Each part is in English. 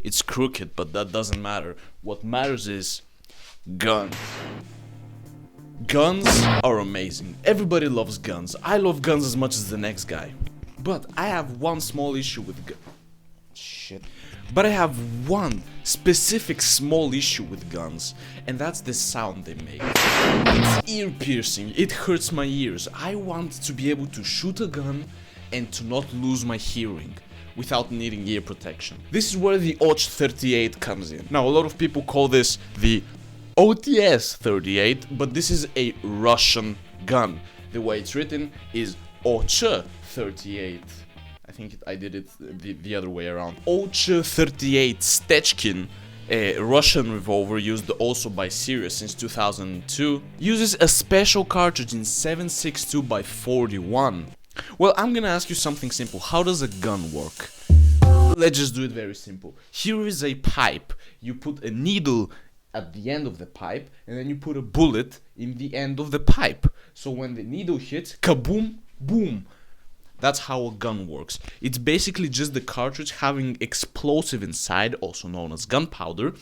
It's crooked, but that doesn't matter. What matters is guns. Guns are amazing. Everybody loves guns. I love guns as much as the next guy. But I have one small issue with But I have one specific small issue with guns, and that's the sound they make. It's ear piercing, it hurts my ears. I want to be able to shoot a gun and to not lose my hearing without needing ear protection. This is where the ОЦ-38 comes in. Now, a lot of people call this the ОЦ-38, but this is a Russian gun. The way it's written is ОЦ-38. I think I did it the other way around. ОЦ-38 Stechkin, a Russian revolver used also by Syria since 2002, uses a special cartridge in 7.62x41. Well, I'm gonna ask you something simple. How does a gun work? Let's just do it very simple. Here is a pipe. You put a needle at the end of the pipe, and then you put a bullet in the end of the pipe. So when the needle hits, kaboom, boom. That's how a gun works. It's basically just the cartridge having explosive inside, also known as gunpowder,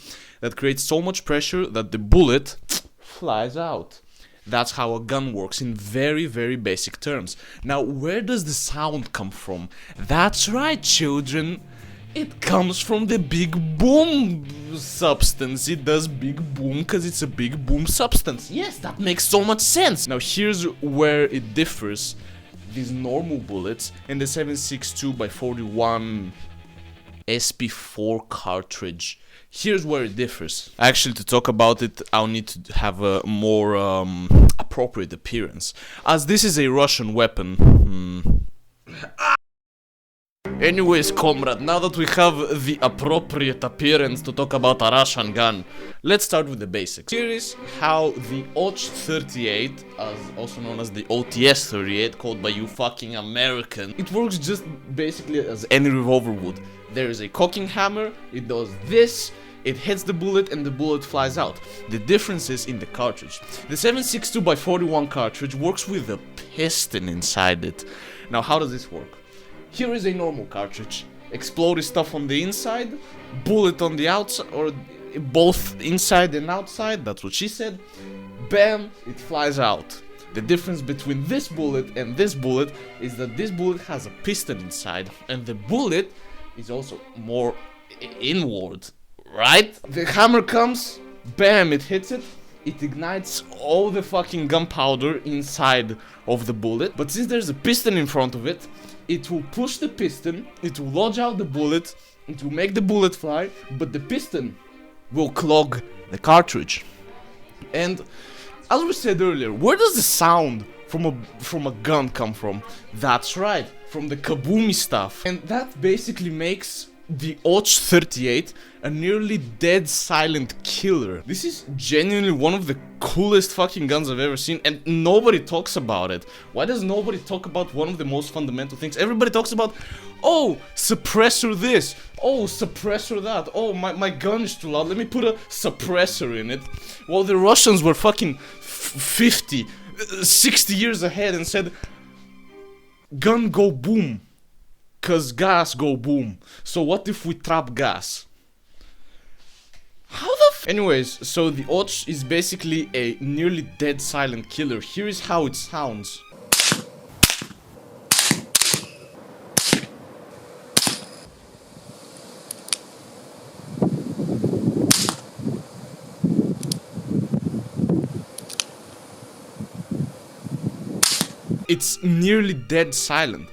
that creates so much pressure that the bullet flies out. That's how a gun works in very, very basic terms. Now, where does the sound come from? That's right, children. It comes from the big boom substance. It does big boom because it's a big boom substance. Yes, that makes so much sense. Now, here's where it differs. These normal bullets and the 7.62x41 SP4 cartridge. Here's where it differs. Actually, to talk about it, I'll need to have a more appropriate appearance, as this is a Russian weapon. Anyways, comrade, now that we have the appropriate appearance to talk about a Russian gun, let's start with the basics. Here is how the ОЦ-38, also known as the ОТS-38, called by you fucking American, it works just basically as any revolver would. There is a cocking hammer, it does this, it hits the bullet and the bullet flies out. The difference is in the cartridge. The 7.62x41 cartridge works with a piston inside it. Now, how does this work? Here is a normal cartridge. Explodey stuff on the inside, bullet on the outside, or both inside and outside, that's what she said. Bam, it flies out. The difference between this bullet and this bullet is that this bullet has a piston inside, and the bullet is also more inward, right? The hammer comes, bam, it hits it. It ignites all the fucking gunpowder inside of the bullet. But since there's a piston in front of it, it will push the piston, it will lodge out the bullet, it will make the bullet fly, but the piston will clog the cartridge. And as we said earlier, where does the sound from a gun come from? That's right, from the kaboomy stuff. And that basically makes the ОЦ-38 a nearly dead silent killer. This is genuinely one of the coolest fucking guns I've ever seen, and nobody talks about it. Why does nobody talk about one of the most fundamental things? Everybody talks about, oh, suppressor this, oh, suppressor that, oh, my gun is too loud, let me put a suppressor in it. Well, the Russians were fucking 50, 60 years ahead and said, gun go boom. Cause gas go boom. So what if we trap gas? How the Anyways, so the ОЦ is basically a nearly dead silent killer. Here is how it sounds. It's nearly dead silent.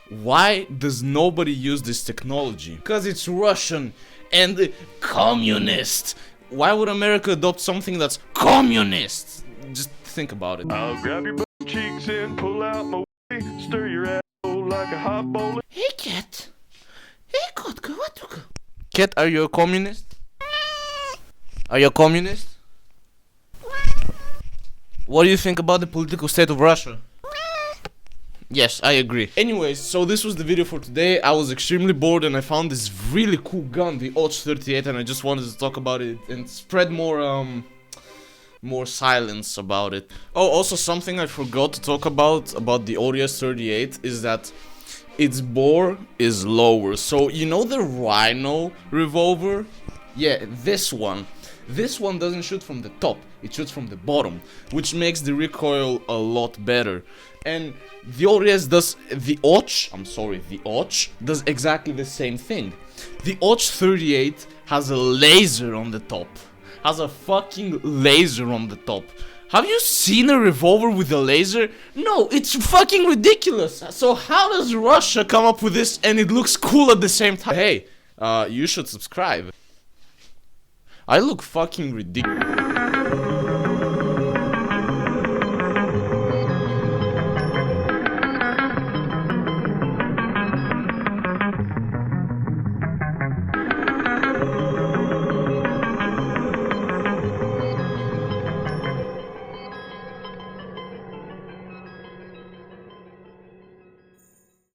Why does nobody use this technology? Because it's Russian and communist. Why would America adopt something that's communist? Just think about it. I'll grab your butt cheeks and pull out my way, stir your asshole like a hot bowl. Hey cat. Hey cat, what? Cat, are you a communist? Are you a communist? What do you think about the political state of Russia? Yes, I agree. Anyways, so this was the video for today. I was extremely bored and I found this really cool gun, the ОЦ-38, and I just wanted to talk about it and spread more silence about it. Oh, also something I forgot to talk about the ОЦ-38 is that its bore is lower. So you know the Rhino revolver? Yeah, this one. This one doesn't shoot from the top, it shoots from the bottom, which makes the recoil a lot better. And the ORS does, the OCH does exactly the same thing. The OCH-38 has a laser on the top. Has a fucking laser on the top. Have you seen a revolver with a laser? No, it's fucking ridiculous. So how does Russia come up with this and it looks cool at the same time? Hey, you should subscribe. I look fucking ridiculous.